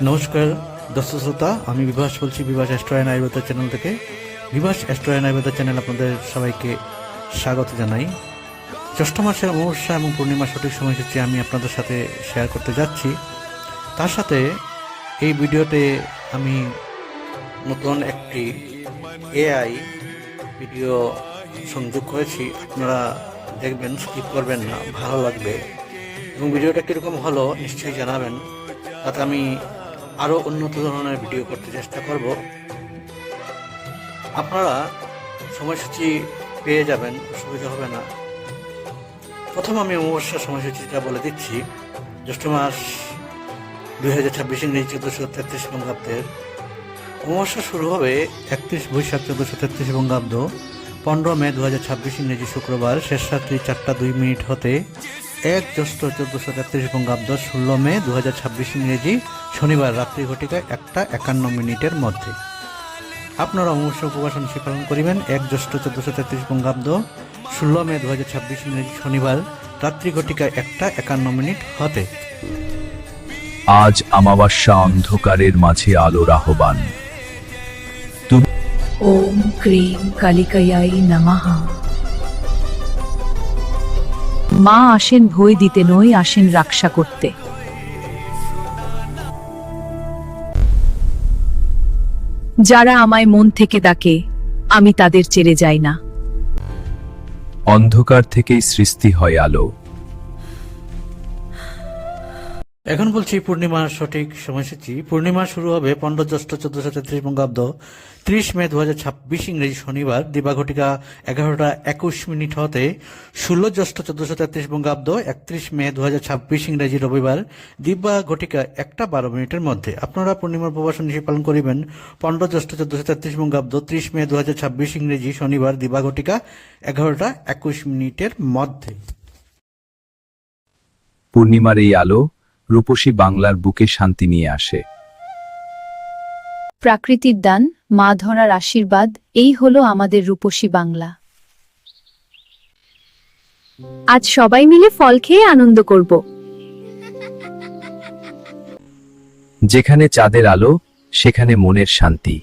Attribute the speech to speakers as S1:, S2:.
S1: নমস্কার দর্শক শ্রোতা, আমি বিভাস বলছি Bibhas astro and Ayurveda channel থেকে। Bibhas astro and Ayurveda channel আপনাদের সবাইকে স্বাগত জানাই। জ্যৈষ্ঠ মাসের অমাবস্যা এবং পূর্ণিমা সঠিক সময়সূচি আমি আপনাদের সাথে শেয়ার করতে যাচ্ছি। তার সাথে এই ভিডিওতে আমি নতুন একটি এআই ভিডিও সংযোগ করেছি। আপনারা দেখবেন, স্কিপ করবেন না, ভালো লাগবে। এবং ভিডিওটা কীরকম হলো নিশ্চয়ই জানাবেন, তাতে আমি আরও উন্নত ধরনের ভিডিও করতে চেষ্টা করব। আপনারা সময়সূচি পেয়ে যাবেন, অসুবিধা হবে না। প্রথম আমি অমাবস্যার সময়সূচিটা বলে দিচ্ছি। জ্যৈষ্ঠ মাস 2026 ইংরেজি 1433 বঙ্গাব্দের অমাবস্যা শুরু হবে 31 বৈশাখ 1433 বঙ্গাব্দ 15 মে 2026 ইংরেজি শুক্রবার শেষ রাত্রি 4টা 2 মিনিট হতে 1 জ্যৈষ্ঠ 1433 বঙ্গাব্দ 16 মে 2026 ইংরেজি শনিবার রাত্রি ঘটিকা 1টা 51 মিনিটের মধ্যে। আপনারা অমাবস্যা উপবাস নিশি পালন করিবেন 1 জ্যৈষ্ঠ 1433 বঙ্গাব্দ 16 মে 2026 ইংরেজি শনিবার রাত্রি ঘটিকা 1টা 51 মিনিট হতে।
S2: আজ অমাবস্যা, অন্ধকারের মাঝে আলোর আহ্বান।
S3: ওম ক্রিম কালিকায়াই নমঃ। মা আসেন ভয় দিতে নয়, আসেন রক্ষা করতে। যারা আমায় মন থেকে ডাকে, আমি তাদের ছেড়ে যাই না।
S2: অন্ধকার থেকেই সৃষ্টি হয় আলো।
S1: এখন বলছি পূর্ণিমার সঠিক সময়সূচি। পূর্ণিমা শুরু হবে 15 জ্যৈষ্ঠ 1433 বঙ্গাব্দ 30 মে 2026 ইংরেজি শনিবার দিবা ঘটিকা 11টা 21 মিনিট হতে 16 জ্যৈষ্ঠ 1433 বঙ্গাব্দ 31 মে 2026 ইংরেজি রবিবার দিবা ঘটিকা 1টা 12 মিনিটের মধ্যে। আপনারা পূর্ণিমার উপবাস নিশি পালন করিবেন 15 জ্যৈষ্ঠ 1433 বঙ্গাব্দ 30 মে 2026 ইংরেজি শনিবার দিবা ঘটিকা 11টা 21 মিনিটের মধ্যে।
S2: পূর্ণিমার এই আলো রূপসী বাংলার বুকে শান্তি নিয়ে আসে।
S3: প্রাকৃতির দান, মা ধরার আশীর্বাদ, এই হলো আমাদের রূপসী বাংলা। আজ সবাই মিলে ফল খেয়ে আনন্দ করব।
S2: যেখানে চাঁদের আলো, সেখানে মনের শান্তি।